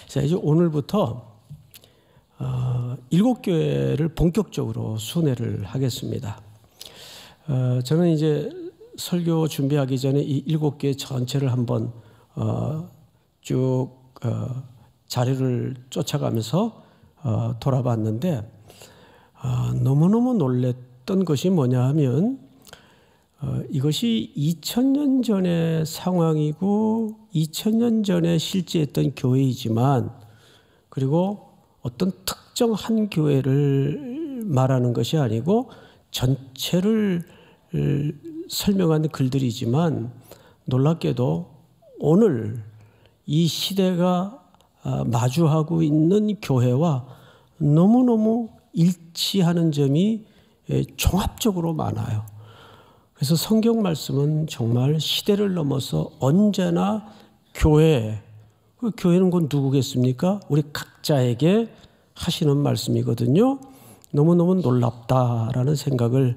자, 이제 오늘부터 7교회를 본격적으로 순회를 하겠습니다. 저는 이제 설교 준비하기 전에 이 7교회 전체를 한번 쭉 자료를 쫓아가면서 돌아봤는데 너무너무 놀랬던 것이 뭐냐 하면 이것이 2000년 전의 상황이고 2000년 전에 실제했던 교회이지만 그리고 어떤 특정 한 교회를 말하는 것이 아니고 전체를 설명하는 글들이지만 놀랍게도 오늘 이 시대가 마주하고 있는 교회와 너무너무 일치하는 점이 종합적으로 많아요. 그래서 성경 말씀은 정말 시대를 넘어서 언제나 교회, 그 교회는 곧 누구겠습니까? 우리 각자에게 하시는 말씀이거든요. 너무너무 놀랍다라는 생각을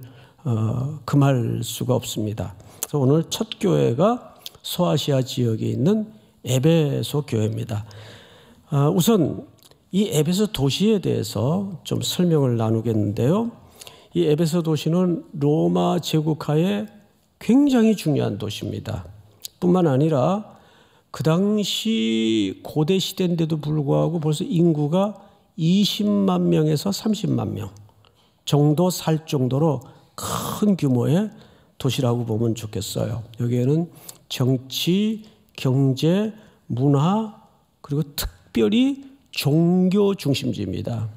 금할 수가 없습니다. 그래서 오늘 첫 교회가 소아시아 지역에 있는 에베소 교회입니다. 우선 이 에베소 도시에 대해서 좀 설명을 나누겠는데요. 이 에베소 도시는 로마 제국하에 굉장히 중요한 도시입니다. 뿐만 아니라 그 당시 고대 시대인데도 불구하고 벌써 인구가 20만 명에서 30만 명 정도 살 정도로 큰 규모의 도시라고 보면 좋겠어요. 여기에는 정치, 경제, 문화 그리고 특별히 종교 중심지입니다.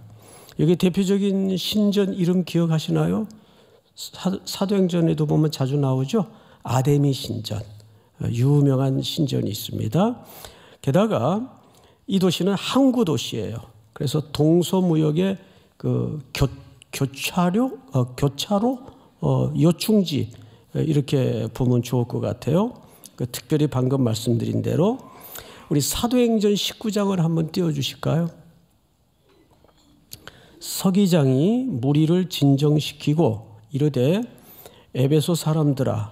여기 대표적인 신전 이름 기억하시나요? 사도행전에도 보면 자주 나오죠. 아데미 신전, 유명한 신전이 있습니다. 게다가 이 도시는 항구 도시예요. 그래서 동서무역의 그 교차로, 요충지 이렇게 보면 좋을 것 같아요. 특별히 방금 말씀드린 대로 우리 사도행전 19장을 한번 띄워주실까요? 서기장이 무리를 진정시키고 이르되 에베소 사람들아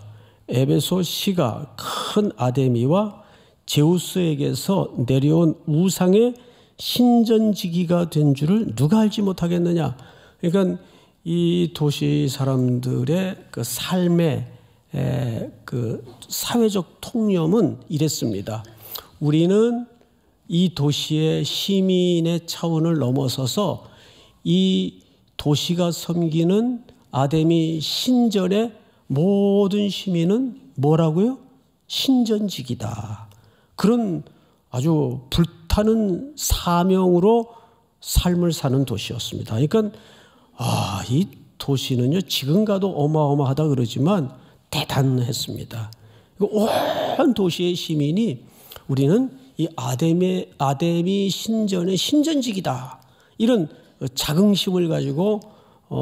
에베소 시가 큰 아데미와 제우스에게서 내려온 우상의 신전지기가 된 줄을 누가 알지 못하겠느냐. 그러니까 이 도시 사람들의 그 삶의 그 사회적 통념은 이랬습니다. 우리는 이 도시의 시민의 차원을 넘어서서 이 도시가 섬기는 아데미 신전의 모든 시민은 뭐라고요? 신전직이다. 그런 아주 불타는 사명으로 삶을 사는 도시였습니다. 그러니까 이 도시는요 지금 가도 어마어마하다 그러지만 대단했습니다. 온 도시의 시민이 우리는 이 아데미 신전의 신전직이다. 이런 자긍심을 가지고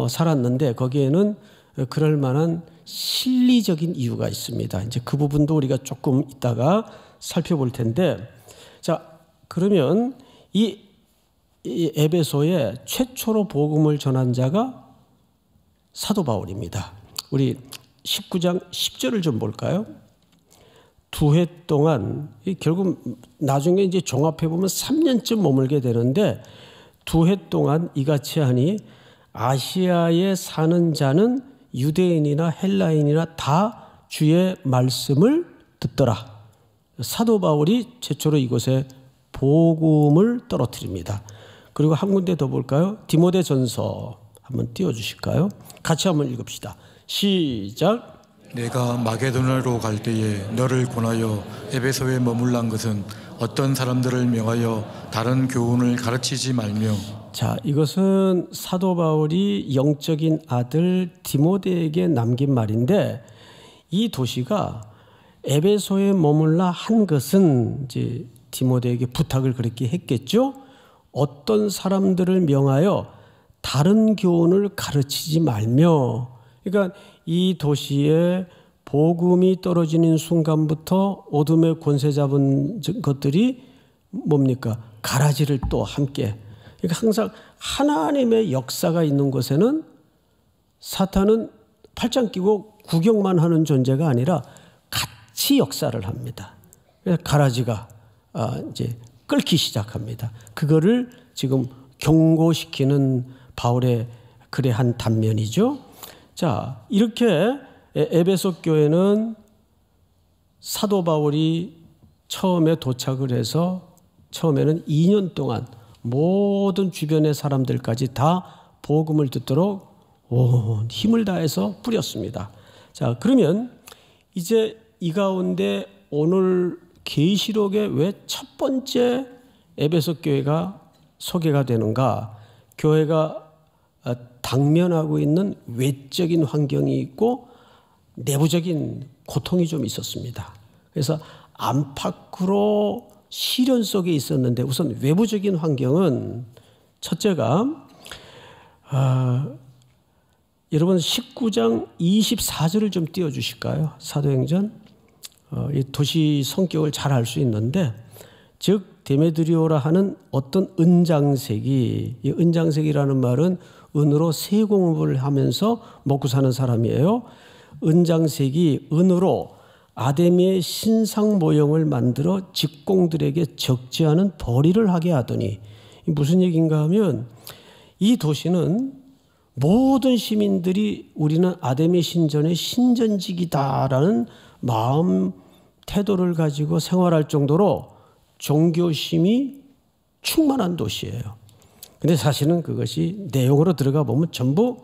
살았는데 거기에는 그럴 만한 실리적인 이유가 있습니다. 이제 그 부분도 우리가 조금 이따가 살펴볼 텐데, 자 그러면 이 에베소에 최초로 복음을 전한 자가 사도 바울입니다. 우리 19장 10절을 좀 볼까요? 2해 동안 결국 나중에 이제 종합해 보면 3년쯤 머물게 되는데 2해 동안 이같이 하니 아시아에 사는 자는 유대인이나 헬라인이나 다 주의 말씀을 듣더라. 사도 바울이 최초로 이곳에 복음을 떨어뜨립니다. 그리고 한 군데 더 볼까요? 디모데전서 한번 띄워주실까요? 같이 한번 읽읍시다. 시작. 내가 마게도냐로 갈 때에 너를 권하여 에베소에 머물란 것은 어떤 사람들을 명하여 다른 교훈을 가르치지 말며. 자, 이것은 사도 바울이 영적인 아들 디모데에게 남긴 말인데 이 도시가 에베소에 머물라 한 것은 이제 디모데에게 부탁을 그렇게 했겠죠. 어떤 사람들을 명하여 다른 교훈을 가르치지 말며. 그러니까 이 도시에 복음이 떨어지는 순간부터 어둠의 권세 잡은 것들이 뭡니까? 가라지를 또 함께. 그러니까 항상 하나님의 역사가 있는 곳에는 사탄은 팔짱 끼고 구경만 하는 존재가 아니라 같이 역사를 합니다. 그래서 가라지가 이제 끓기 시작합니다. 그거를 지금 경고시키는 바울의 글의 한 단면이죠. 자, 이렇게 에베소 교회는 사도 바울이 처음에 도착을 해서 처음에는 2년 동안 모든 주변의 사람들까지 다 복음을 듣도록 온 힘을 다해서 뿌렸습니다. 자, 그러면 이제 이 가운데 오늘 계시록의 왜 첫 번째 에베소 교회가 소개가 되는가? 교회가 당면하고 있는 외적인 환경이 있고 내부적인 고통이 좀 있었습니다. 그래서 안팎으로 시련 속에 있었는데 우선 외부적인 환경은 첫째가 여러분 19장 24절을 좀 띄워주실까요? 사도행전 이 도시 성격을 잘 알 수 있는데 즉 데메드리오라 하는 어떤 은장색이 이 은장색이라는 말은 은으로 세공업을 하면서 먹고 사는 사람이에요. 은장색이 은으로 아데미의 신상 모형을 만들어 직공들에게 적지 않은 벌이를 하게 하더니 무슨 얘기인가 하면 이 도시는 모든 시민들이 우리는 아데미 신전의 신전직이다라는 마음 태도를 가지고 생활할 정도로 종교심이 충만한 도시예요. 근데 사실은 그것이 내용으로 들어가 보면 전부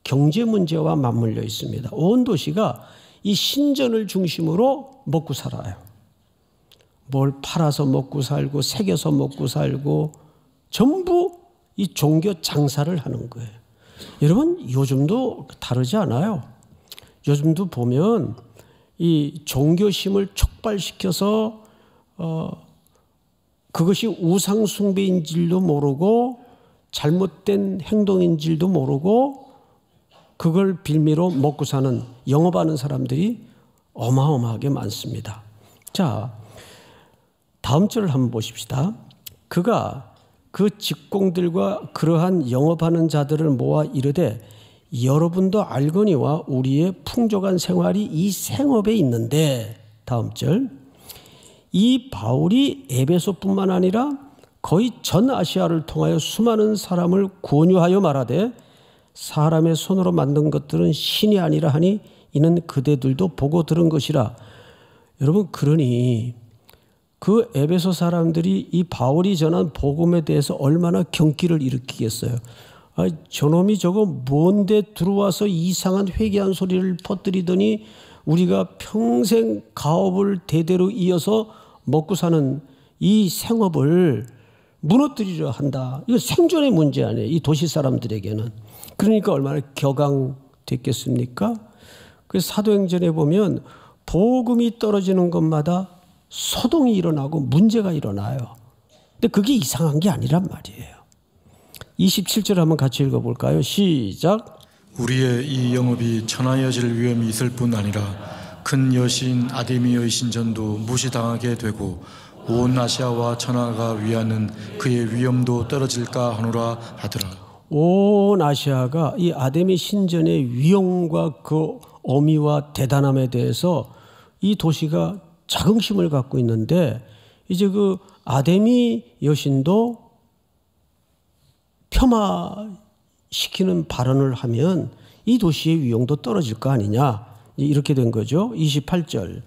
경제 문제와 맞물려 있습니다. 온 도시가 이 신전을 중심으로 먹고 살아요. 뭘 팔아서 먹고 살고 새겨서 먹고 살고 전부 이 종교 장사를 하는 거예요. 여러분 요즘도 다르지 않아요. 요즘도 보면 이 종교심을 촉발시켜서 그것이 우상 숭배인 줄도 모르고 잘못된 행동인 줄도 모르고 그걸 빌미로 먹고 사는 영업하는 사람들이 어마어마하게 많습니다. 자, 다음 절을 한번 보십시다. 그가 그 직공들과 그러한 영업하는 자들을 모아 이르되 여러분도 알거니와 우리의 풍족한 생활이 이 생업에 있는데 다음 절 이 바울이 에베소뿐만 아니라 거의 전 아시아를 통하여 수많은 사람을 권유하여 말하되 사람의 손으로 만든 것들은 신이 아니라 하니 이는 그대들도 보고 들은 것이라. 여러분 그러니 그 에베소 사람들이 이 바울이 전한 복음에 대해서 얼마나 경기를 일으키겠어요. 저놈이 저거 뭔데 들어와서 이상한 회개한 소리를 퍼뜨리더니 우리가 평생 가업을 대대로 이어서 먹고 사는 이 생업을 무너뜨리려 한다. 이거 생존의 문제 아니에요. 이 도시 사람들에게는. 그러니까 얼마나 격앙됐겠습니까? 그래서 사도행전에 보면 복음이 떨어지는 것마다 소동이 일어나고 문제가 일어나요. 근데 그게 이상한 게 아니란 말이에요. 27절 한번 같이 읽어볼까요? 시작. 우리의 이 영업이 천하여질 위험이 있을 뿐 아니라 큰 여신 아데미의 신전도 무시당하게 되고 온 아시아와 천하가 위하는 그의 위엄도 떨어질까 하노라 하더라. 온 아시아가 이 아데미 신전의 위엄과 그 어미와 대단함에 대해서 이 도시가 자긍심을 갖고 있는데 이제 그 아데미 여신도 폄하시키는 발언을 하면 이 도시의 위용도 떨어질 거 아니냐 이렇게 된 거죠. 28절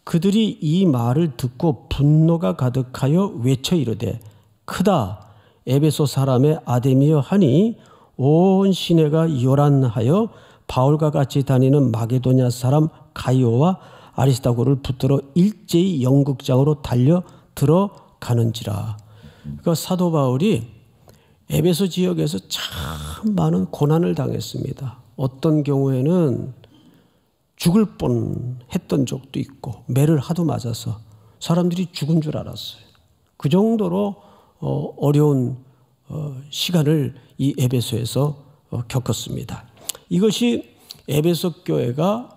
그들이 이 말을 듣고 분노가 가득하여 외쳐 이르되 크다 에베소 사람의 아데미여 하니 온 시내가 요란하여 바울과 같이 다니는 마게도냐 사람 가이오와 아리스타고를 붙들어 일제히 연극장으로 달려 들어가는지라. 그러니까 사도 바울이 에베소 지역에서 참 많은 고난을 당했습니다. 어떤 경우에는 죽을 뻔했던 적도 있고 매를 하도 맞아서 사람들이 죽은 줄 알았어요. 그 정도로 어려운 시간을 이 에베소에서 겪었습니다. 이것이 에베소 교회가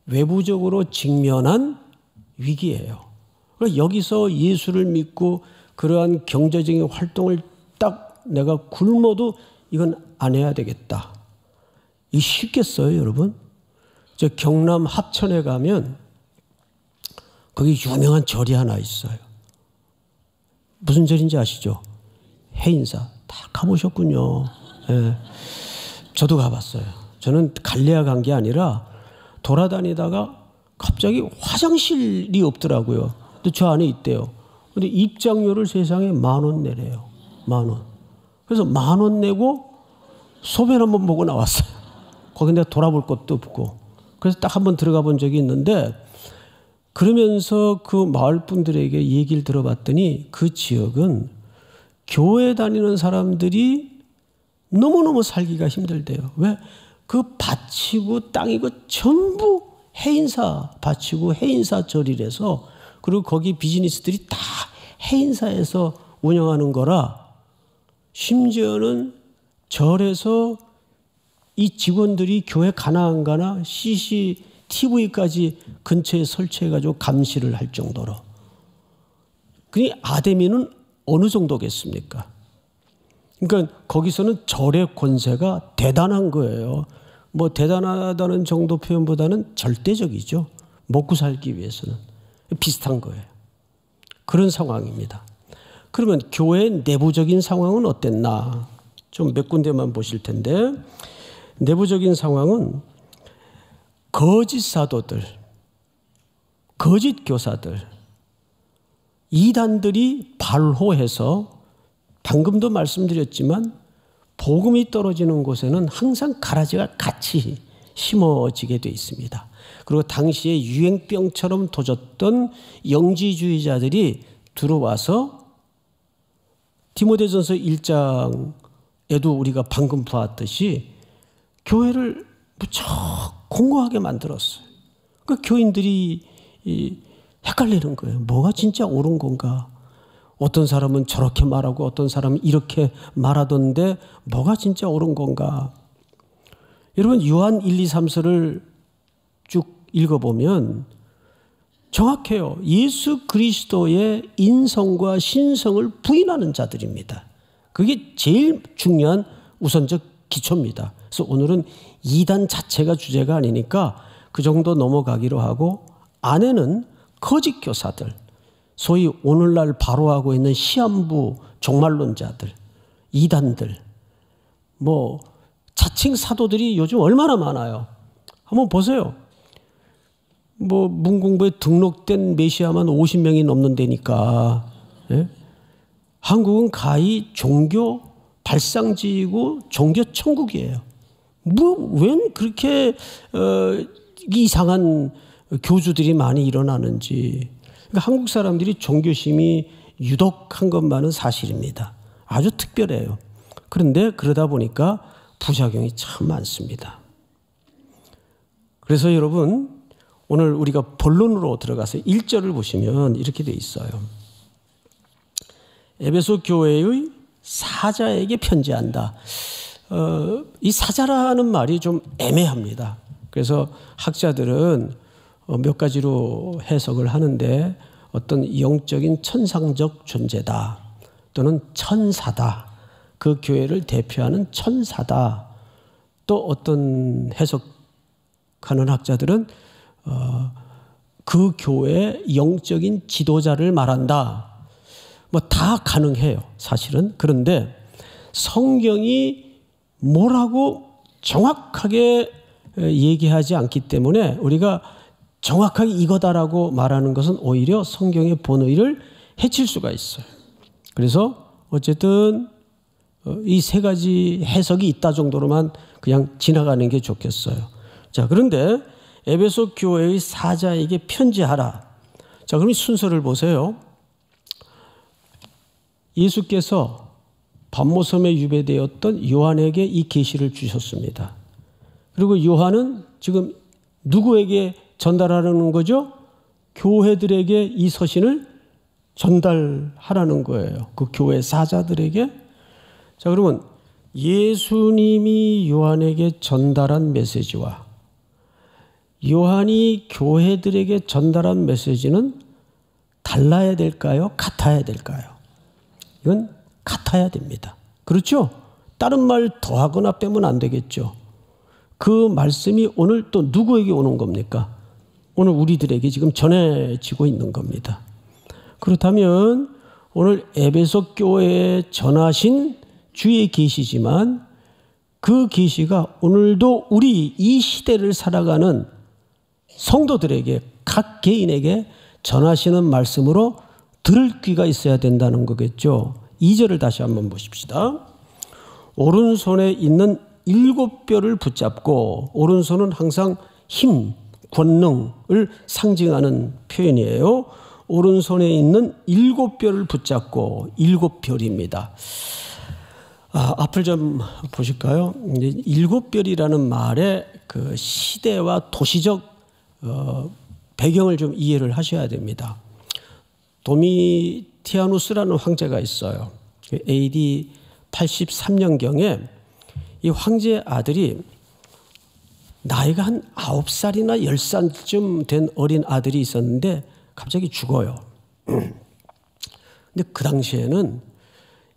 외부적으로 직면한 위기예요. 그러니까 여기서 예수를 믿고 그러한 경제적인 활동을 딱 내가 굶어도 이건 안 해야 되겠다. 이게 쉽겠어요, 여러분? 저 경남 합천에 가면 거기 유명한 절이 하나 있어요. 무슨 절인지 아시죠? 해인사. 다 가보셨군요. 예. 저도 가봤어요. 저는 갈래야 간 게 아니라 돌아다니다가 갑자기 화장실이 없더라고요. 근데 저 안에 있대요. 근데 입장료를 세상에 10,000원 내래요. 10,000원. 그래서 10,000원 내고 소변 한번 보고 나왔어요. 거기 내가 돌아볼 것도 없고. 그래서 딱 한번 들어가 본 적이 있는데, 그러면서 그 마을 분들에게 얘기를 들어봤더니 그 지역은 교회 다니는 사람들이 너무너무 살기가 힘들대요. 왜? 그 밭이고 땅이고 전부 해인사 밭이고 해인사 절이라서, 그리고 거기 비즈니스들이 다 해인사에서 운영하는 거라, 심지어는 절에서 이 직원들이 교회 가나 안 가나 CCTV까지 근처에 설치해가지고 감시를 할 정도로. 그러니 아데미는 어느 정도겠습니까? 그러니까 거기서는 절의 권세가 대단한 거예요. 뭐 대단하다는 정도 표현보다는 절대적이죠. 먹고 살기 위해서는. 비슷한 거예요. 그런 상황입니다. 그러면 교회의 내부적인 상황은 어땠나? 좀 몇 군데만 보실 텐데, 내부적인 상황은 거짓 사도들, 거짓 교사들, 이단들이 발호해서, 방금도 말씀드렸지만 복음이 떨어지는 곳에는 항상 가라지가 같이 심어지게 돼 있습니다. 그리고 당시에 유행병처럼 도졌던 영지주의자들이 들어와서 디모데전서 1장에도 우리가 방금 보았듯이 교회를 무척 공고하게 만들었어요. 그 교인들이 헷갈리는 거예요. 뭐가 진짜 옳은 건가? 어떤 사람은 저렇게 말하고 어떤 사람은 이렇게 말하던데 뭐가 진짜 옳은 건가? 여러분, 요한 1, 2, 3서를 쭉 읽어보면 정확해요. 예수 그리스도의 인성과 신성을 부인하는 자들입니다. 그게 제일 중요한 우선적 기초입니다. 그래서 오늘은 이단 자체가 주제가 아니니까 그 정도 넘어가기로 하고, 안에는 거짓 교사들, 소위 오늘날 발호하고 있는 시한부 종말론자들, 이단들, 뭐 자칭 사도들이 요즘 얼마나 많아요. 한번 보세요. 뭐 문공부에 등록된 메시아만 50명이 넘는다니까. 예? 한국은 가히 종교 발상지이고 종교 천국이에요. 뭐 웬 그렇게 이상한 교주들이 많이 일어나는지. 그러니까 한국 사람들이 종교심이 유독한 것만은 사실입니다. 아주 특별해요. 그런데 그러다 보니까 부작용이 참 많습니다. 그래서 여러분, 오늘 우리가 본론으로 들어가서 1절을 보시면 이렇게 돼 있어요. 에베소 교회의 사자에게 편지한다. 이 사자라는 말이 좀 애매합니다. 그래서 학자들은 몇 가지로 해석을 하는데, 어떤 영적인 천상적 존재다, 또는 천사다, 그 교회를 대표하는 천사다, 또 어떤 해석하는 학자들은 그 교회의 영적인 지도자를 말한다. 뭐 다 가능해요, 사실은. 그런데 성경이 뭐라고 정확하게 얘기하지 않기 때문에 우리가 정확하게 이거다라고 말하는 것은 오히려 성경의 본의를 해칠 수가 있어요. 그래서 어쨌든 이 세 가지 해석이 있다 정도로만 그냥 지나가는 게 좋겠어요. 자, 그런데 에베소 교회의 사자에게 편지하라. 자, 그럼 이 순서를 보세요. 예수께서 밤모섬에 유배되었던 요한에게 이 계시를 주셨습니다. 그리고 요한은 지금 누구에게 전달하라는 거죠? 교회들에게 이 서신을 전달하라는 거예요. 그 교회 사자들에게. 자, 그러면 예수님이 요한에게 전달한 메시지와 요한이 교회들에게 전달한 메시지는 달라야 될까요? 같아야 될까요? 이건 같아야 됩니다. 그렇죠? 다른 말 더하거나 빼면 안 되겠죠. 그 말씀이 오늘 또 누구에게 오는 겁니까? 오늘 우리들에게 지금 전해지고 있는 겁니다. 그렇다면 오늘 에베소 교회에 전하신 주의 계시지만 그 계시가 오늘도 우리 이 시대를 살아가는 성도들에게, 각 개인에게 전하시는 말씀으로 들을 귀가 있어야 된다는 거겠죠. 2절을 다시 한번 보십시다. 오른손에 있는 7뼈를 붙잡고, 오른손은 항상 힘, 권능을 상징하는 표현이에요. 오른손에 있는 7뼈를 붙잡고, 7별입니다. 앞을 좀 보실까요? 7별이라는 말의 그 시대와 도시적 배경을 좀 이해를 하셔야 됩니다. 도미티아누스라는 황제가 있어요. AD 83년경에 이 황제의 아들이, 나이가 한 9살이나 10살쯤 된 어린 아들이 있었는데 갑자기 죽어요. 근데 그 당시에는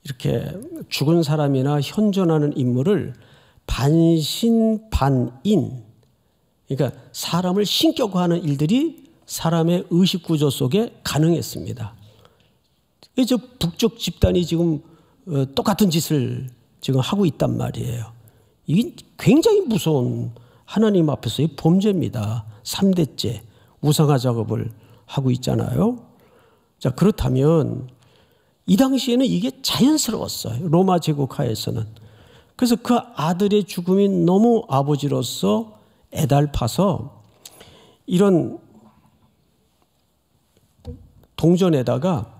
이렇게 죽은 사람이나 현존하는 인물을 반신반인, 그러니까 사람을 신격화하는 일들이 사람의 의식 구조 속에 가능했습니다. 저 북쪽 집단이 지금 똑같은 짓을 지금 하고 있단 말이에요. 이게 굉장히 무서운 하나님 앞에서의 범죄입니다. 3대째 우상화 작업을 하고 있잖아요. 자, 그렇다면 이 당시에는 이게 자연스러웠어요. 로마 제국 하에서는. 그래서 그 아들의 죽음이 너무 아버지로서 애달파서 이런 동전에다가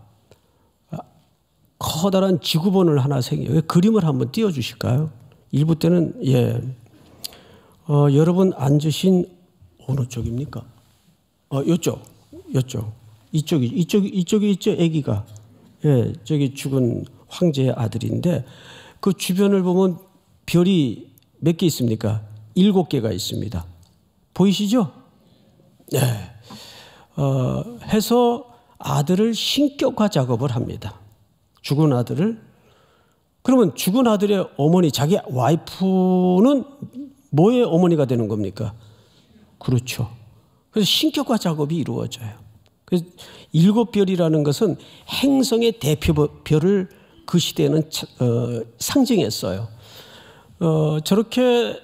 커다란 지구본을 하나 새겨요. 그림을 한번 띄워주실까요? 일부 때는, 여러분 앉으신 어느 쪽입니까? 이쪽. 이쪽이 있죠, 아기가. 저기 죽은 황제의 아들인데, 그 주변을 보면 별이 몇 개 있습니까? 7개가 있습니다. 보이시죠? 네. 해서 아들을 신격화 작업을 합니다. 죽은 아들을. 그러면 죽은 아들의 어머니, 자기 와이프는 뭐의 어머니가 되는 겁니까? 그렇죠. 그래서 신격화 작업이 이루어져요. 그래서 7별이라는 것은 행성의 대표별을 그 시대에는 상징했어요. 저렇게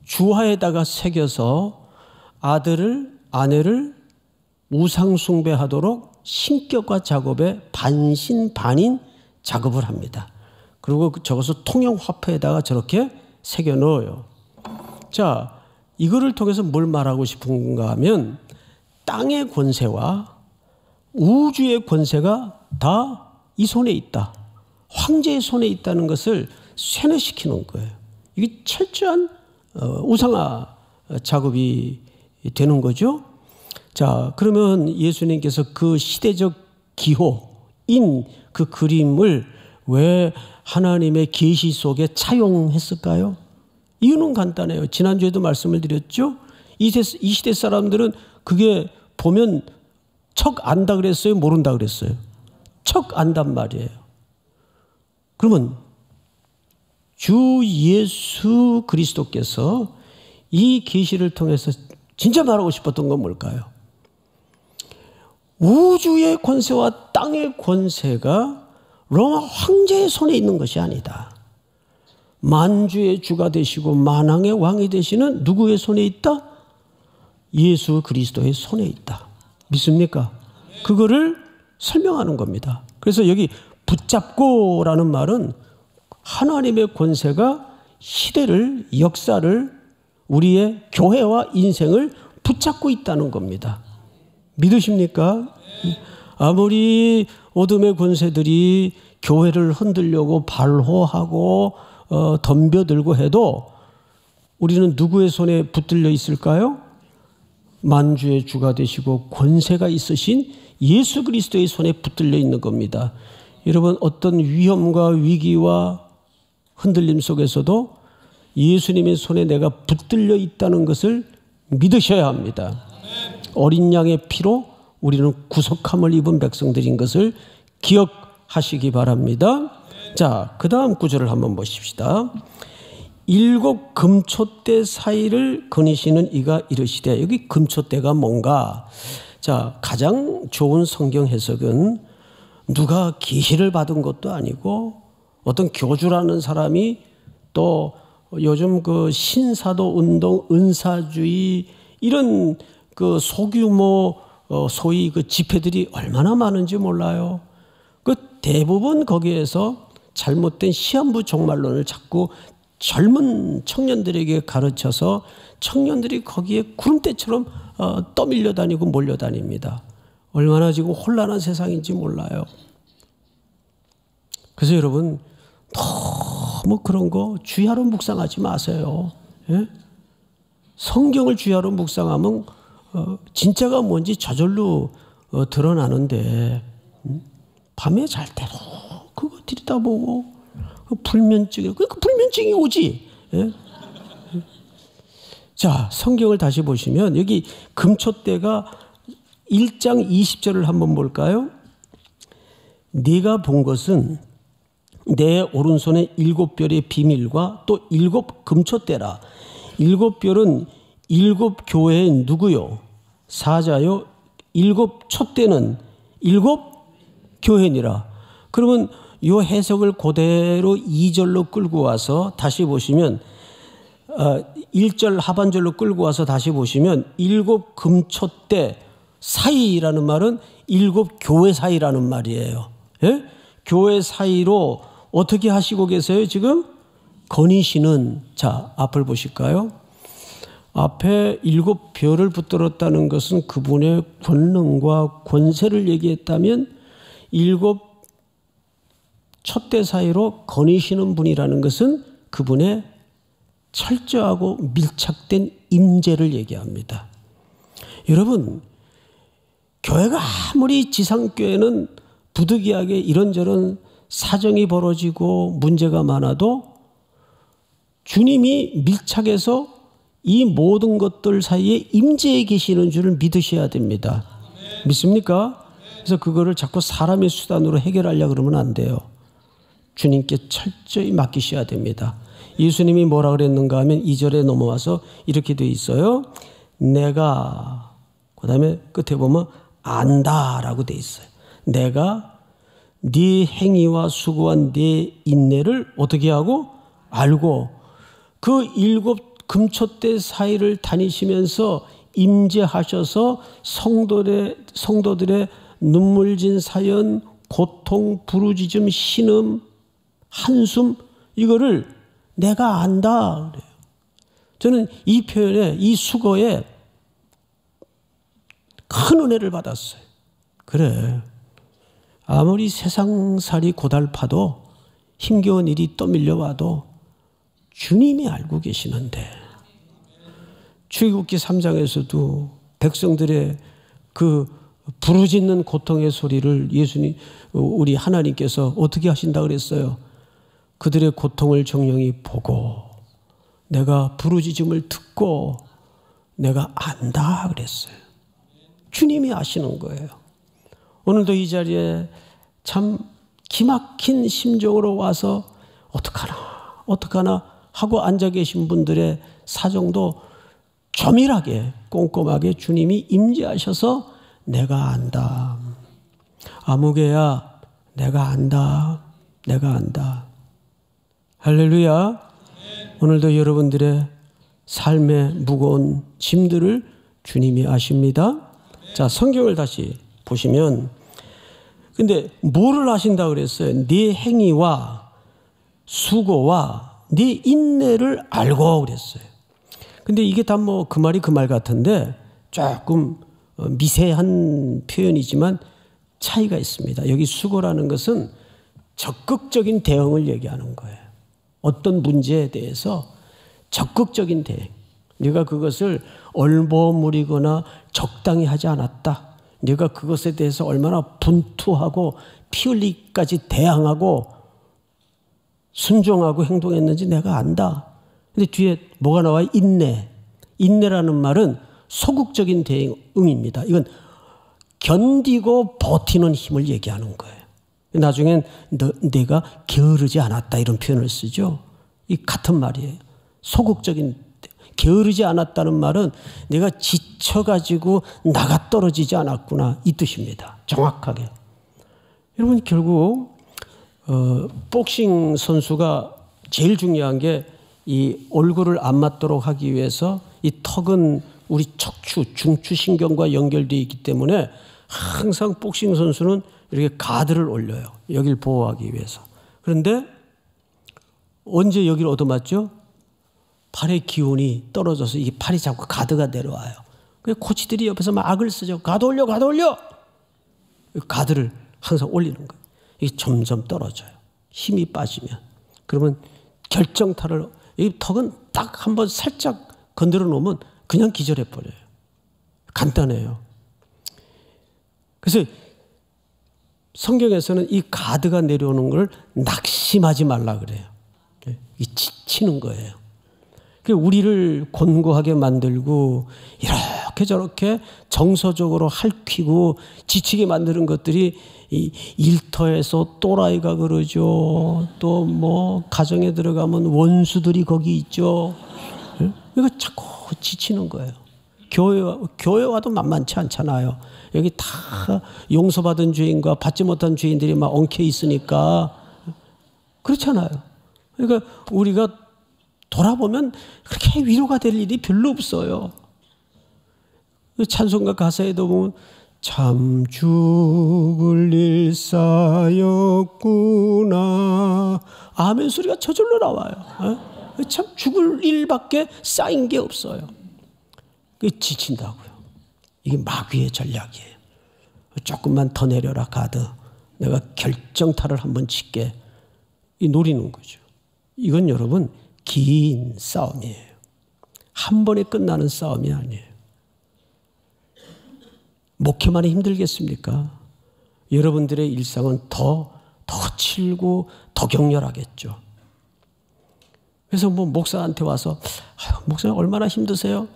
주화에다가 새겨서 아내를 우상숭배하도록 신격화 작업에 반신반인 작업을 합니다. 그리고 저것을 통영화폐에다가 저렇게 새겨 넣어요. 자, 이거를 통해서 뭘 말하고 싶은가 하면 땅의 권세와 우주의 권세가 다 이 손에 있다. 황제의 손에 있다는 것을 세뇌시키는 거예요. 이게 철저한 우상화 작업이 되는 거죠. 자, 그러면 예수님께서 그 시대적 기호인 그 그림을 왜 하나님의 계시 속에 차용했을까요? 이유는 간단해요. 지난주에도 말씀을 드렸죠. 이 시대 사람들은 그게 보면 척 안다 그랬어요? 모른다 그랬어요? 척 안단 말이에요. 그러면 주 예수 그리스도께서 이 계시를 통해서 진짜 말하고 싶었던 건 뭘까요? 우주의 권세와 땅의 권세가 로마 황제의 손에 있는 것이 아니다. 만주의 주가 되시고 만왕의 왕이 되시는 누구의 손에 있다? 예수 그리스도의 손에 있다. 믿습니까? 그거를 설명하는 겁니다. 그래서 여기 붙잡고라는 말은 하나님의 권세가 시대를, 역사를, 우리의 교회와 인생을 붙잡고 있다는 겁니다. 믿으십니까? 아무리 어둠의 권세들이 교회를 흔들려고 발호하고 덤벼들고 해도 우리는 누구의 손에 붙들려 있을까요? 만주의 주가 되시고 권세가 있으신 예수 그리스도의 손에 붙들려 있는 겁니다. 여러분, 어떤 위험과 위기와 흔들림 속에서도 예수님의 손에 내가 붙들려 있다는 것을 믿으셔야 합니다. 어린 양의 피로 우리는 구속함을 입은 백성들인 것을 기억하시기 바랍니다. 자, 그 다음 구절을 한번 보십시다. 7 금초대 사이를 거니시는 이가 이르시되, 여기 금초대가 뭔가? 자, 가장 좋은 성경 해석은 누가 계시를 받은 것도 아니고 어떤 교주라는 사람이 또 요즘 그 신사도 운동, 은사주의 이런 그 소규모 소위 그 집회들이 얼마나 많은지 몰라요. 그 대부분 거기에서 잘못된 시한부 종말론을 자꾸 젊은 청년들에게 가르쳐서 청년들이 거기에 구름대처럼 떠밀려 다니고 몰려다닙니다. 얼마나 지금 혼란한 세상인지 몰라요. 그래서 여러분 너무 그런 거 주야로 묵상하지 마세요. 예? 성경을 주야로 묵상하면 진짜가 뭔지 저절로 드러나는데 밤에 잘 때도 그거 들여다보고 불면증이 불면증이 오지. 예? 자, 성경을 다시 보시면 여기 금초대가 1장 20절을 한번 볼까요? 네가 본 것은 내 오른손에 7별의 비밀과 또 7 금초대라. 7별은 7 교회의 누구요? 사자요. 7 촛대는 7 교회니라. 그러면 이 해석을 그대로 2절로 끌고 와서 다시 보시면 1절 하반절로 끌고 와서 다시 보시면 7 금초대 사이라는 말은 7 교회 사이라는 말이에요. 예? 교회 사이로 어떻게 하시고 계세요 지금? 거니시는. 자, 앞을 보실까요? 앞에 7 별을 붙들었다는 것은 그분의 권능과 권세를 얘기했다면 7 촛대 사이로 거니시는 분이라는 것은 그분의 철저하고 밀착된 임재를 얘기합니다. 여러분, 교회가 아무리 지상교회는 부득이하게 이런저런 사정이 벌어지고 문제가 많아도 주님이 밀착해서 이 모든 것들 사이에 임재해 계시는 줄을 믿으셔야 됩니다. 믿습니까? 그래서 그거를 자꾸 사람의 수단으로 해결하려고 그러면 안 돼요. 주님께 철저히 맡기셔야 됩니다. 예수님이 뭐라 그랬는가 하면 2절에 넘어와서 이렇게 돼 있어요. 내가, 그 다음에 끝에 보면 안다라고 돼 있어요. 내가 네 행위와 수고와 네 인내를 어떻게 하고? 알고 그 7 금초대 사이를 다니시면서 임재하셔서 성도들의 눈물진 사연, 고통, 부르짖음, 신음, 한숨 이거를 내가 안다 그래요. 저는 이 표현에, 이 수고에 큰 은혜를 받았어요. 그래, 아무리 세상살이 고달파도 힘겨운 일이 떠밀려와도 주님이 알고 계시는데, 출애굽기 3장에서도 백성들의 그 부르짖는 고통의 소리를 예수님, 우리 하나님께서 어떻게 하신다 그랬어요? 그들의 고통을 정령이 보고 내가 부르짖음을 듣고 내가 안다 그랬어요. 주님이 아시는 거예요. 오늘도 이 자리에 참 기막힌 심정으로 와서 어떡하나 하고 앉아 계신 분들의 사정도 조밀하게 꼼꼼하게 주님이 임재하셔서 내가 안다. 아무개야 내가 안다. 내가 안다. 할렐루야. 오늘도 여러분들의 삶의 무거운 짐들을 주님이 아십니다. 자, 성경을 다시 보시면 근데 뭐를 아신다 그랬어요? 네 행위와 수고와 네 인내를 알고 그랬어요. 근데 이게 다 뭐 그 말이 그 말 같은데 조금 미세한 표현이지만 차이가 있습니다. 여기 수고라는 것은 적극적인 대응을 얘기하는 거예요. 어떤 문제에 대해서 적극적인 대응. 네가 그것을 얼버무리거나 적당히 하지 않았다. 네가 그것에 대해서 얼마나 분투하고 피 흘리기까지 대항하고 순종하고 행동했는지 내가 안다. 근데 뒤에 뭐가 나와요? 인내. 인내라는 말은 소극적인 대응입니다. 이건 견디고 버티는 힘을 얘기하는 거예요. 나중엔 내가 게으르지 않았다 이런 표현을 쓰죠. 이 같은 말이에요. 소극적인 게으르지 않았다는 말은 내가 지쳐가지고 나가 떨어지지 않았구나 이 뜻입니다. 정확하게. 여러분 결국 복싱 선수가 제일 중요한 게 이 얼굴을 안 맞도록 하기 위해서 이 턱은 우리 척추, 중추신경과 연결되어 있기 때문에 항상 복싱 선수는 이렇게 가드를 올려요. 여기를 보호하기 위해서. 그런데 언제 여기를 얻어맞죠? 팔의 기운이 떨어져서 이게 팔이 자꾸 가드가 내려와요. 그래서 코치들이 옆에서 막 악을 쓰죠. 가드 올려, 가드 올려. 가드를 항상 올리는 거예요. 이게 점점 떨어져요. 힘이 빠지면. 그러면 결정타를, 이 턱은 딱 한번 살짝 건드려 놓으면 그냥 기절해 버려요. 간단해요. 그래서 성경에서는 이 가드가 내려오는 걸 낙심하지 말라 그래요. 이 지치는 거예요. 우리를 곤고하게 만들고 이렇게 저렇게 정서적으로 핥히고 지치게 만드는 것들이 이 일터에서 또라이가 그러죠. 또 뭐 가정에 들어가면 원수들이 거기 있죠. 이거 자꾸 지치는 거예요. 교회 와도 만만치 않잖아요. 여기 다 용서받은 죄인과 받지 못한 죄인들이 막 엉켜 있으니까 그렇잖아요. 그러니까 우리가 돌아보면 그렇게 위로가 될 일이 별로 없어요. 찬송가 가사에도 보면 참 죽을 일 쌓였구나. 아멘 소리가 저절로 나와요. 참 죽을 일밖에 쌓인 게 없어요. 지친다고요. 이게 마귀의 전략이에요. 조금만 더 내려라 가드. 내가 결정타를 한번 칠게. 이 노리는 거죠. 이건 여러분 긴 싸움이에요. 한 번에 끝나는 싸움이 아니에요. 목회만 힘들겠습니까? 여러분들의 일상은 더 거칠고 더 격렬하겠죠. 그래서 뭐 목사한테 와서 목사님 얼마나 힘드세요?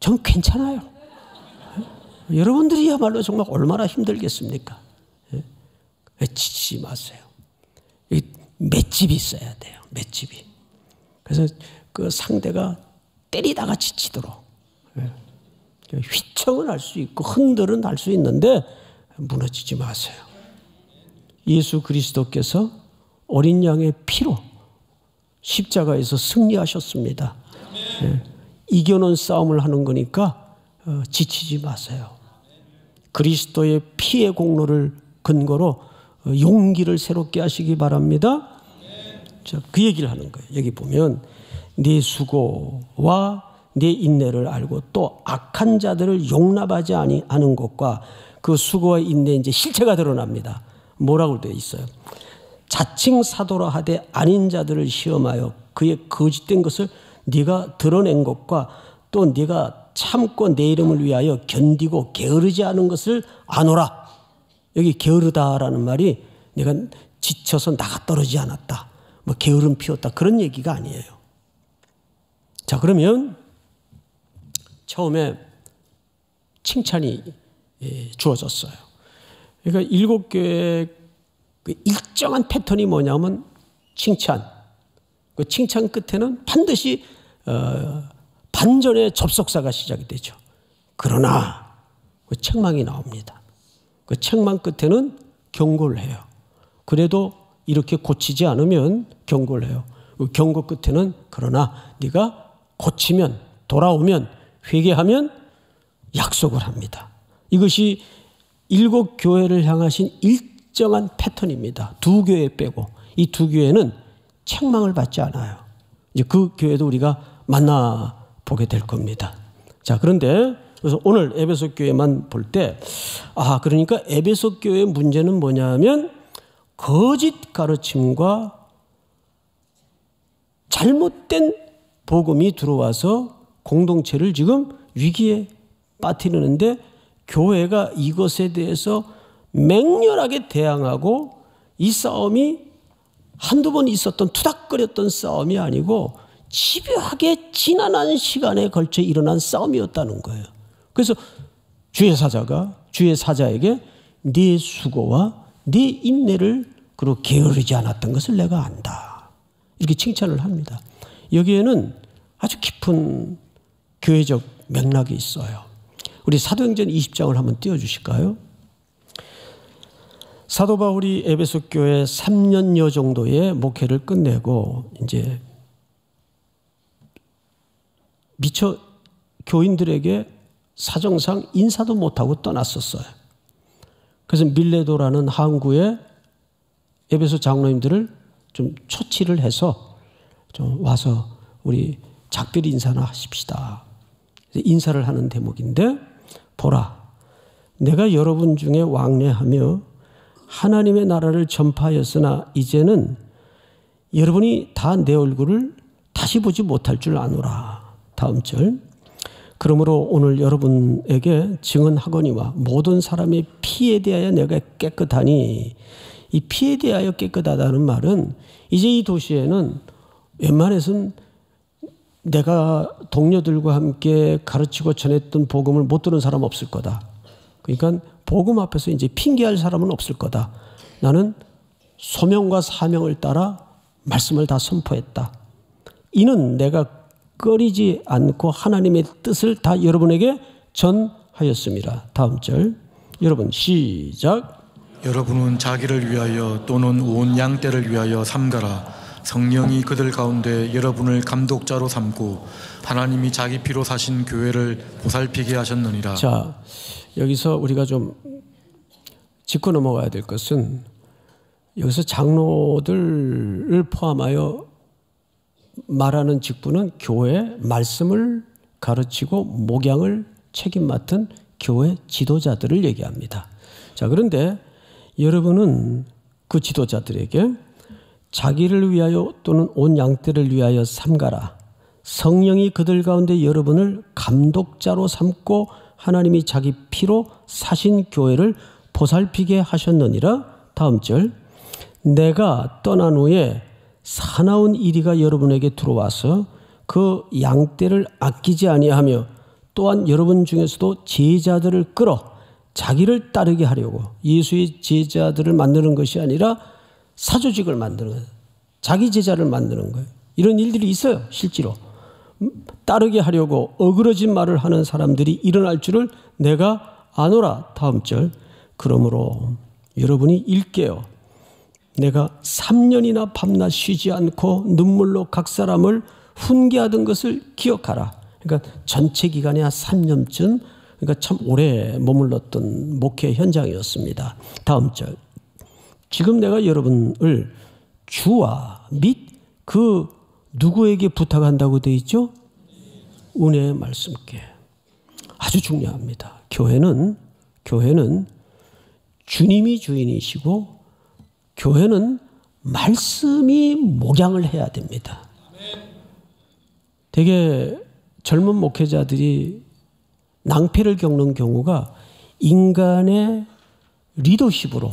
전 괜찮아요. 여러분들이야말로 정말 얼마나 힘들겠습니까? 지치지 마세요. 맷집이 있어야 돼요. 맷집이. 그래서 그 상대가 때리다가 지치도록 휘청은 할 수 있고 흔들은 할 수 있는데 무너지지 마세요. 예수 그리스도께서 어린 양의 피로 십자가에서 승리하셨습니다. 이겨놓은 싸움을 하는 거니까 지치지 마세요. 그리스도의 피의 공로를 근거로 용기를 새롭게 하시기 바랍니다. 자, 그 얘기를 하는 거예요. 여기 보면 네 수고와 네 인내를 알고 또 악한 자들을 용납하지 않은 것과 그 수고와 인내 이제 실체가 드러납니다. 뭐라고 되어 있어요? 자칭 사도라 하되 아닌 자들을 시험하여 그의 거짓된 것을 네가 드러낸 것과 또 네가 참고 내 이름을 위하여 견디고 게으르지 않은 것을 아노라. 여기 게으르다라는 말이 내가 지쳐서 나가 떨어지지 않았다. 뭐 게으름 피웠다. 그런 얘기가 아니에요. 자, 그러면 처음에 칭찬이 주어졌어요. 그러니까 일곱 교회의 그 일정한 패턴이 뭐냐면 칭찬. 그 칭찬 끝에는 반드시 반전의 접속사가 시작이 되죠. 그러나 그 책망이 나옵니다. 그 책망 끝에는 경고를 해요. 그래도 이렇게 고치지 않으면 경고를 해요. 그 경고 끝에는 그러나 네가 고치면 돌아오면 회개하면 약속을 합니다. 이것이 일곱 교회를 향하신 일정한 패턴입니다. 두 교회 빼고 이 두 교회는 책망을 받지 않아요. 이제 그 교회도 우리가 만나보게 될 겁니다. 자, 그런데 그래서 오늘 에베소 교회만 볼 때 그러니까 에베소 교회의 문제는 뭐냐면 거짓 가르침과 잘못된 복음이 들어와서 공동체를 지금 위기에 빠뜨리는데 교회가 이것에 대해서 맹렬하게 대항하고 이 싸움이 한두 번 있었던 투닥거렸던 싸움이 아니고 집요하게 지난한 시간에 걸쳐 일어난 싸움이었다는 거예요. 그래서 주의 사자에게 네 수고와 네 인내를 그리고 게으르지 않았던 것을 내가 안다. 이렇게 칭찬을 합니다. 여기에는 아주 깊은 교회적 맥락이 있어요. 우리 사도행전 20장을 한번 띄워주실까요? 사도 바울이 에베소 교회 3년여 정도의 목회를 끝내고 이제 미처 교인들에게 사정상 인사도 못하고 떠났었어요. 그래서 밀레도라는 항구에 에베소 장로님들을 좀 초치를 해서 좀 와서 우리 작별 인사나 하십시다. 인사를 하는 대목인데, 보라, 내가 여러분 중에 왕래하며 하나님의 나라를 전파하였으나 이제는 여러분이 다 내 얼굴을 다시 보지 못할 줄 아노라. 다음 절. 그러므로 오늘 여러분에게 증언하거니와 모든 사람의 피에 대하여 내가 깨끗하니, 이 피에 대하여 깨끗하다는 말은 이제 이 도시에는 웬만해서는 내가 동료들과 함께 가르치고 전했던 복음을 못 들은 사람 없을 거다. 그러니까 복음 앞에서 이제 핑계할 사람은 없을 거다. 나는 소명과 사명을 따라 말씀을 다 선포했다. 이는 내가 꺼리지 않고 하나님의 뜻을 다 여러분에게 전하였습니다. 다음 절. 여러분 시작. 여러분은 자기를 위하여 또는 온 양떼를 위하여 삼가라. 성령이 그들 가운데 여러분을 감독자로 삼고 하나님이 자기 피로 사신 교회를 보살피게 하셨느니라. 자, 여기서 우리가 좀 짚고 넘어가야 될 것은, 여기서 장로들을 포함하여 말하는 직분은 교회 말씀을 가르치고 목양을 책임 맡은 교회 지도자들을 얘기합니다. 자, 그런데 여러분은 그 지도자들에게 자기를 위하여 또는 온 양떼를 위하여 삼가라. 성령이 그들 가운데 여러분을 감독자로 삼고 하나님이 자기 피로 사신 교회를 보살피게 하셨느니라. 다음 절. 내가 떠난 후에 사나운 이리가 여러분에게 들어와서 그 양떼를 아끼지 아니하며 또한 여러분 중에서도 제자들을 끌어 자기를 따르게 하려고, 예수의 제자들을 만드는 것이 아니라 사조직을 만드는 거예요. 자기 제자를 만드는 거예요. 이런 일들이 있어요. 실제로. 따르게 하려고 어그러진 말을 하는 사람들이 일어날 줄을 내가 아노라. 다음 절. 그러므로 여러분이 일깨어 내가 3년이나 밤낮 쉬지 않고 눈물로 각 사람을 훈계하던 것을 기억하라. 그러니까 전체 기간이 한 3년쯤, 그러니까 참 오래 머물렀던 목회 현장이었습니다. 다음 절. 지금 내가 여러분을 주와 및 그 누구에게 부탁한다고 되어 있죠? 은혜의 말씀께. 아주 중요합니다. 교회는 주님이 주인이시고 교회는 말씀이 목양을 해야 됩니다. 되게 젊은 목회자들이 낭패를 겪는 경우가 인간의 리더십으로,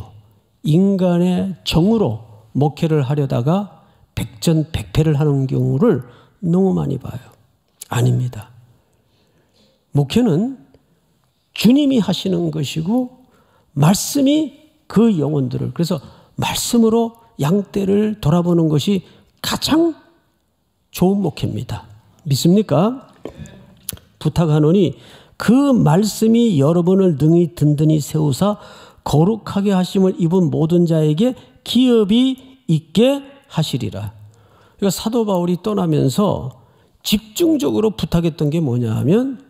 인간의 정으로 목회를 하려다가 백전백패를 하는 경우를 너무 많이 봐요. 아닙니다. 목회는 주님이 하시는 것이고 말씀이 그 영혼들을, 그래서 말씀으로 양떼를 돌아보는 것이 가장 좋은 목회입니다. 믿습니까? 부탁하노니 그 말씀이 여러분을 능히 든든히 세우사 거룩하게 하심을 입은 모든 자에게 기업이 있게 하시리라. 그러니까 사도 바울이 떠나면서 집중적으로 부탁했던 게 뭐냐 하면,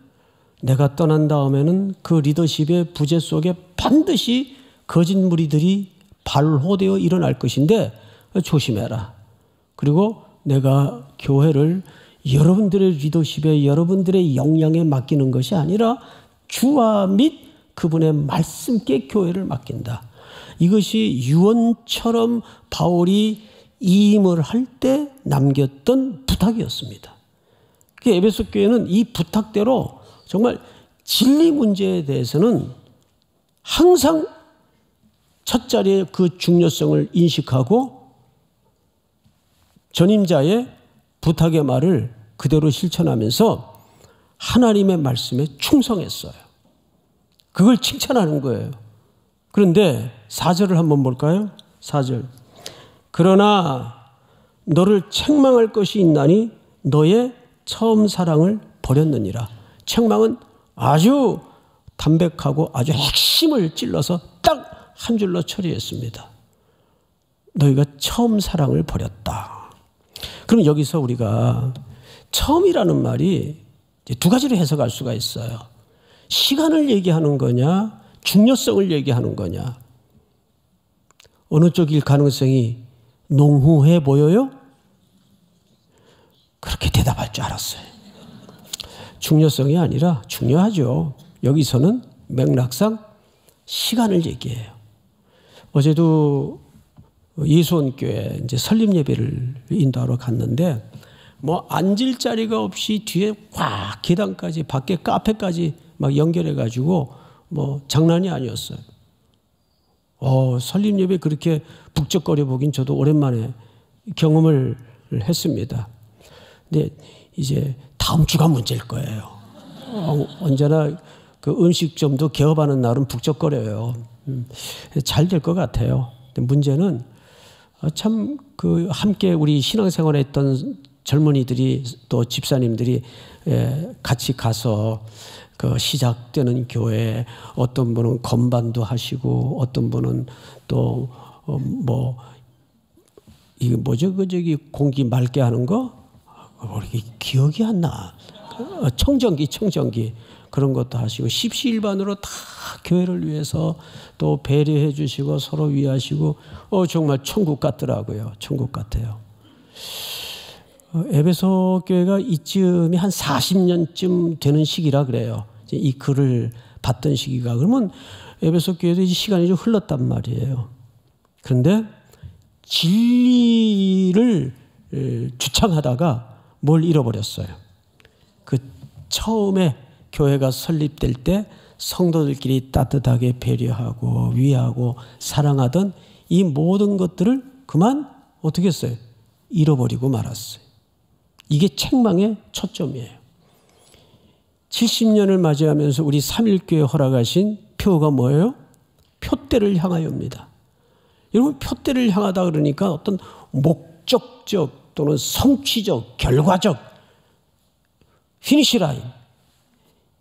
내가 떠난 다음에는 그 리더십의 부재 속에 반드시 거짓 무리들이 발호되어 일어날 것인데 조심해라. 그리고 내가 교회를 여러분들의 리더십에, 여러분들의 역량에 맡기는 것이 아니라 주와 및 그분의 말씀께 교회를 맡긴다. 이것이 유언처럼 바울이 이임을 할 때 남겼던 부탁이었습니다. 에베소 교회는 이 부탁대로 정말 진리 문제에 대해서는 항상 첫 자리에 그 중요성을 인식하고 전임자의 부탁의 말을 그대로 실천하면서 하나님의 말씀에 충성했어요. 그걸 칭찬하는 거예요. 그런데 4절을 한번 볼까요? 4절. 그러나 너를 책망할 것이 있나니 너의 처음 사랑을 버렸느니라. 책망은 아주 담백하고 아주 핵심을 찔러서 딱 한 줄로 처리했습니다. 너희가 처음 사랑을 버렸다. 그럼 여기서 우리가 처음이라는 말이 두 가지로 해석할 수가 있어요. 시간을 얘기하는 거냐, 중요성을 얘기하는 거냐. 어느 쪽일 가능성이 농후해 보여요? 그렇게 대답할 줄 알았어요. 중요성이 아니라 중요하죠. 여기서는 맥락상 시간을 얘기해요. 어제도 예수원교회 이제 설립 예배를 인도하러 갔는데 뭐 앉을 자리가 없이 뒤에 꽉 계단까지 밖에 카페까지 막 연결해 가지고 뭐 장난이 아니었어요. 설립 예배 그렇게 북적거려 보긴 저도 오랜만에 경험을 했습니다. 근데 이제 다음 주가 문제일 거예요. 언제나 그 음식점도 개업하는 날은 북적거려요. 잘 될 것 같아요. 근데 문제는 참 그 함께 우리 신앙생활에 했던 젊은이들이 또 집사님들이 같이 가서 그 시작되는 교회 어떤 분은 건반도 하시고 어떤 분은 또 이게 뭐죠? 그 저기 공기 맑게 하는 거? 기억이 안 나. 청정기 그런 것도 하시고 십시일반으로 다 교회를 위해서 또 배려해 주시고 서로 위하시고 정말 천국 같더라고요. 천국 같아요. 에베소 교회가 이쯤이 한 40년쯤 되는 시기라 그래요. 이 글을 봤던 시기가. 그러면 에베소 교회도 이제 시간이 좀 흘렀단 말이에요. 그런데 진리를 주창하다가 뭘 잃어버렸어요. 그 처음에 교회가 설립될 때 성도들끼리 따뜻하게 배려하고 위하고 사랑하던 이 모든 것들을 그만 어떻게 했어요? 잃어버리고 말았어요. 이게 책망의 초점이에요. 70년을 맞이하면서 우리 삼일교회 허락하신 표가 뭐예요? 표대를 향하여입니다. 여러분 표대를 향하다 그러니까 어떤 목적적 또는 성취적, 결과적 피니시 라인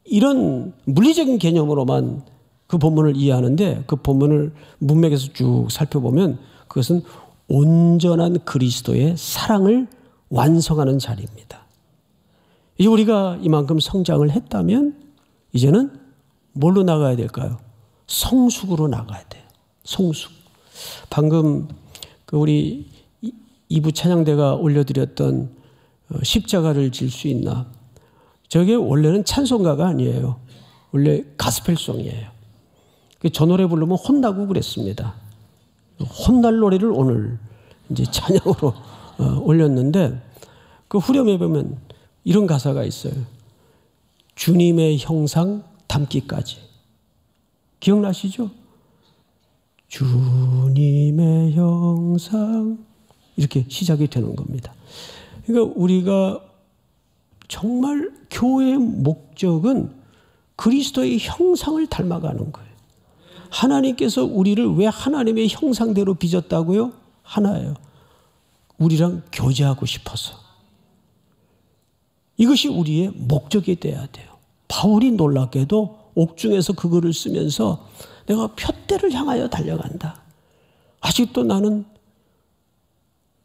이런 물리적인 개념으로만 그 본문을 이해하는데 그 본문을 문맥에서 쭉 살펴보면 그것은 온전한 그리스도의 사랑을 완성하는 자리입니다. 이제 우리가 이만큼 성장을 했다면 이제는 뭘로 나가야 될까요? 성숙으로 나가야 돼요. 성숙. 방금 그 우리 2부 찬양대가 올려드렸던 십자가를 질 수 있나? 저게 원래는 찬송가가 아니에요. 원래 가스펠송이에요. 저 노래 부르면 혼나고 그랬습니다. 혼날 노래를 오늘 이제 찬양으로 올렸는데 그 후렴에 보면 이런 가사가 있어요. 주님의 형상 닮기까지. 기억나시죠? 주님의 형상 이렇게 시작이 되는 겁니다. 그러니까 우리가 정말 교회의 목적은 그리스도의 형상을 닮아가는 거예요. 하나님께서 우리를 왜 하나님의 형상대로 빚었다고요? 하나예요. 우리랑 교제하고 싶어서. 이것이 우리의 목적이 돼야 돼요. 바울이 놀랍게도 옥중에서 그 글을 쓰면서 내가 표대를 향하여 달려간다. 아직도 나는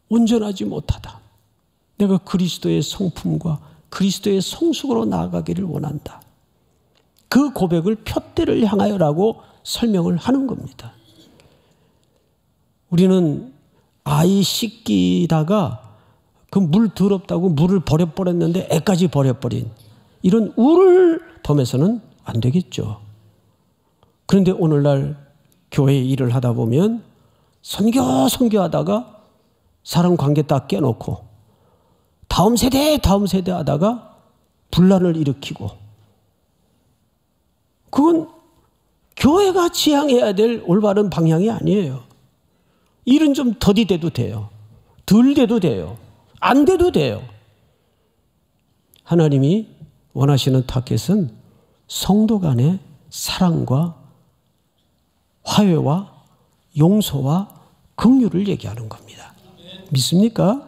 온전하지 못하다. 내가 그리스도의 성품과 그리스도의 성숙으로 나아가기를 원한다. 그 고백을 표대를 향하여라고 설명을 하는 겁니다. 우리는 아이 씻기다가 그 물 더럽다고 물을 버려버렸는데 애까지 버려버린 이런 우를 범해서는 안 되겠죠. 그런데 오늘날 교회 일을 하다 보면 선교하다가 사람 관계 딱 깨놓고 다음 세대 하다가 분란을 일으키고 그건 교회가 지향해야 될 올바른 방향이 아니에요. 일은 좀 더디 돼도 돼요. 덜 돼도 돼요. 안 돼도 돼요. 하나님이 원하시는 타겟은 성도 간의 사랑과 화해와 용서와 긍휼을 얘기하는 겁니다. 믿습니까?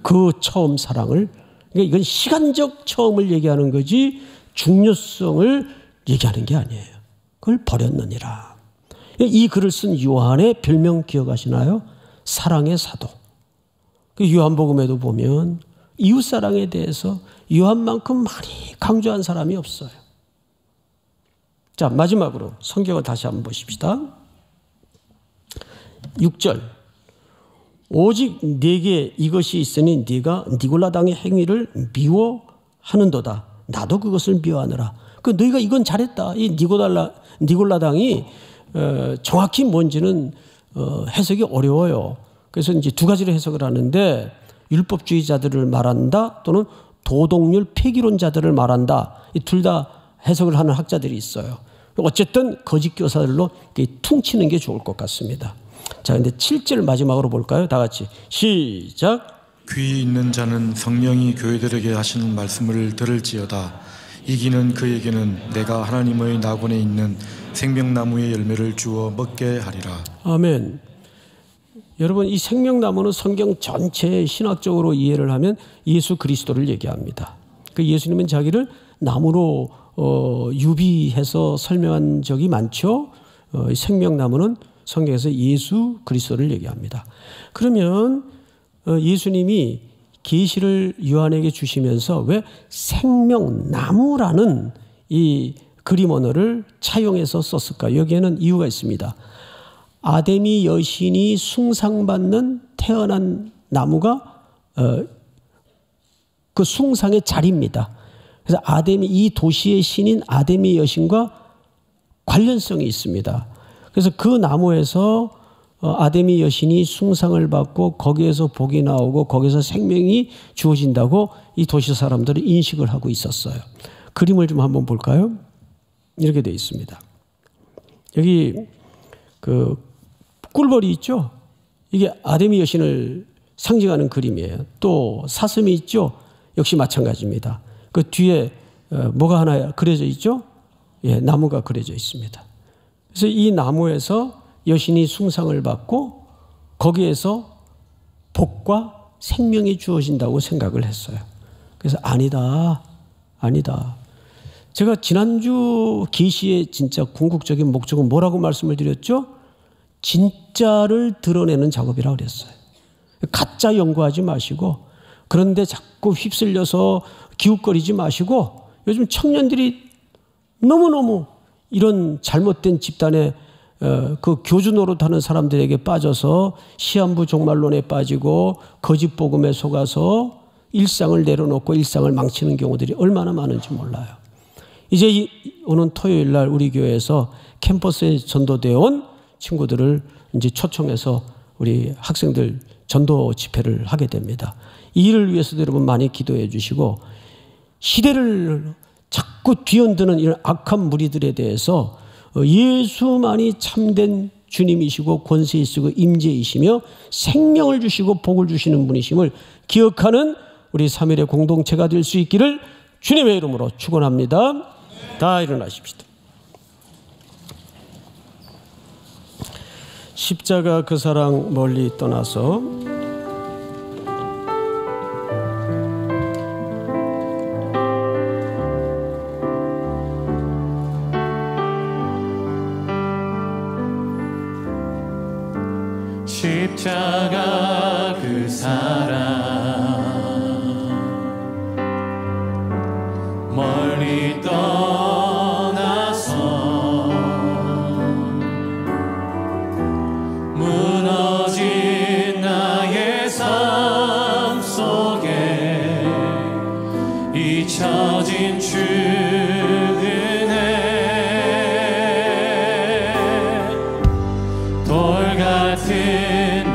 그 처음 사랑을, 그러니까 이건 시간적 처음을 얘기하는 거지 중요성을 얘기하는 게 아니에요. 그걸 버렸느니라. 이 글을 쓴 요한의 별명 기억하시나요? 사랑의 사도. 요한복음에도 보면 이웃사랑에 대해서 요한만큼 많이 강조한 사람이 없어요. 자, 마지막으로 성경을 다시 한번 보십시다. 6절. 오직 네게 이것이 있으니 네가 니골라당의 행위를 미워하는도다. 나도 그것을 미워하느라. 너희가 이건 잘했다. 이 니골라당이 정확히 뭔지는 해석이 어려워요. 그래서 이제 두 가지로 해석을 하는데, 율법주의자들을 말한다 또는 도덕률 폐기론자들을 말한다. 이 둘 다 해석을 하는 학자들이 있어요. 어쨌든 거짓 교사들로 퉁치는 게 좋을 것 같습니다. 자, 근데 7절 마지막으로 볼까요? 다 같이 시작. 귀 있는 자는 성령이 교회들에게 하시는 말씀을 들을지어다. 이기는 그에게는 내가 하나님의 낙원에 있는 생명나무의 열매를 주어 먹게 하리라. 아멘. 여러분, 이 생명나무는 성경 전체에 신학적으로 이해를 하면 예수 그리스도를 얘기합니다. 그 예수님은 자기를 나무로 유비해서 설명한 적이 많죠. 생명나무는 성경에서 예수 그리스도를 얘기합니다. 그러면 예수님이 계시를 요한에게 주시면서 왜 생명나무라는 이 그림 언어를 차용해서 썼을까? 여기에는 이유가 있습니다. 아데미 여신이 숭상받는 태어난 나무가 그 숭상의 자리입니다. 그래서 이 도시의 신인 아데미 여신과 관련성이 있습니다. 그래서 그 나무에서 아데미 여신이 숭상을 받고 거기에서 복이 나오고 거기서 생명이 주어진다고 이 도시 사람들은 인식을 하고 있었어요. 그림을 좀 한번 볼까요? 이렇게 되어 있습니다. 여기 그 꿀벌이 있죠? 이게 아데미 여신을 상징하는 그림이에요. 또 사슴이 있죠? 역시 마찬가지입니다. 그 뒤에 뭐가 하나 그려져 있죠? 예, 나무가 그려져 있습니다. 그래서 이 나무에서 여신이 숭상을 받고 거기에서 복과 생명이 주어진다고 생각을 했어요. 그래서 아니다. 제가 지난주 계시의 진짜 궁극적인 목적은 뭐라고 말씀을 드렸죠? 진짜를 드러내는 작업이라고 그랬어요. 가짜 연구하지 마시고, 그런데 자꾸 휩쓸려서 기웃거리지 마시고, 요즘 청년들이 너무너무 이런 잘못된 집단의 그 교주 노릇하는 사람들에게 빠져서 시한부 종말론에 빠지고 거짓 복음에 속아서 일상을 내려놓고 일상을 망치는 경우들이 얼마나 많은지 몰라요. 이제 오는 토요일 날 우리 교회에서 캠퍼스에 전도되어 온 친구들을 이제 초청해서 우리 학생들 전도 집회를 하게 됩니다. 이 일을 위해서도 여러분 많이 기도해 주시고, 시대를 자꾸 뒤흔드는 이런 악한 무리들에 대해서 예수만이 참된 주님이시고 권세이시고 임재이시며 생명을 주시고 복을 주시는 분이심을 기억하는 우리 3일의 공동체가 될 수 있기를 주님의 이름으로 축원합니다. 다 일어나십시다. 십자가 그 사랑 멀리 떠나서 십자가 그 사랑 멀리 떠나서 무너진 나의 삶 속에 잊혀진 주 은혜 돌 같은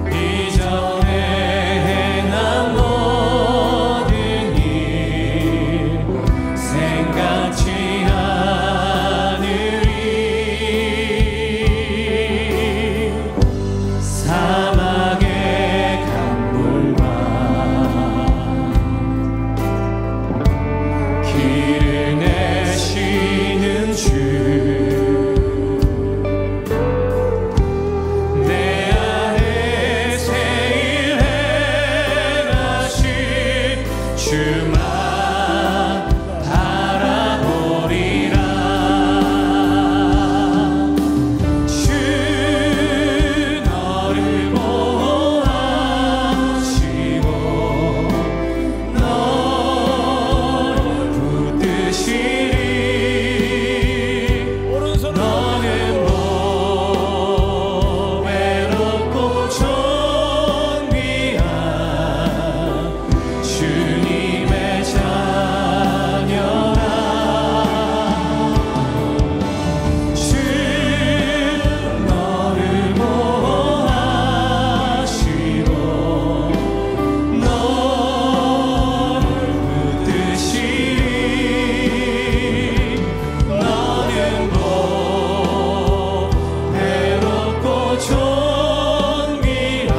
이전에 길을 내시는 주, 내 안에 새 일 행하실 주만 바라보리라. 주 너를 보호하시고 너를 붙드시리. 너는 뭐 외롭고 존귀한 주님의 자녀라. 주 너를 보호하시고 너를 붙드시리. 너는 뭐 외롭고 존귀한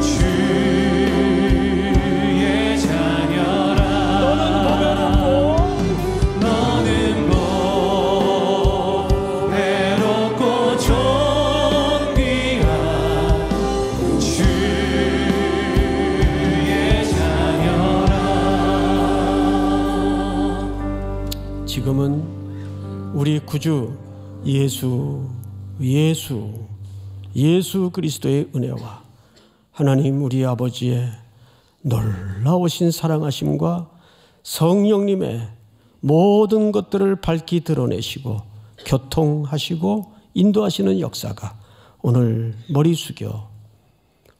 주의 자녀라. 너는 뭐 외롭고 존귀한 주의 자녀라. 지금은 우리 구주 예수 그리스도의 은혜와 하나님 우리 아버지의 놀라우신 사랑하심과 성령님의 모든 것들을 밝히 드러내시고 교통하시고 인도하시는 역사가 오늘 머리 숙여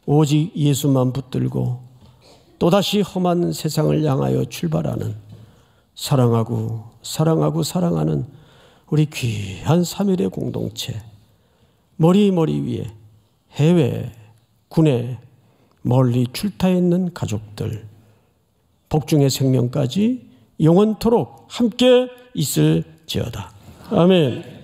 오직 예수만 붙들고 또다시 험한 세상을 향하여 출발하는 사랑하는 우리 귀한 3일의 공동체, 머리 위에 해외, 군에 멀리 출타해 있는 가족들, 복중의 생명까지 영원토록 함께 있을지어다. 아멘.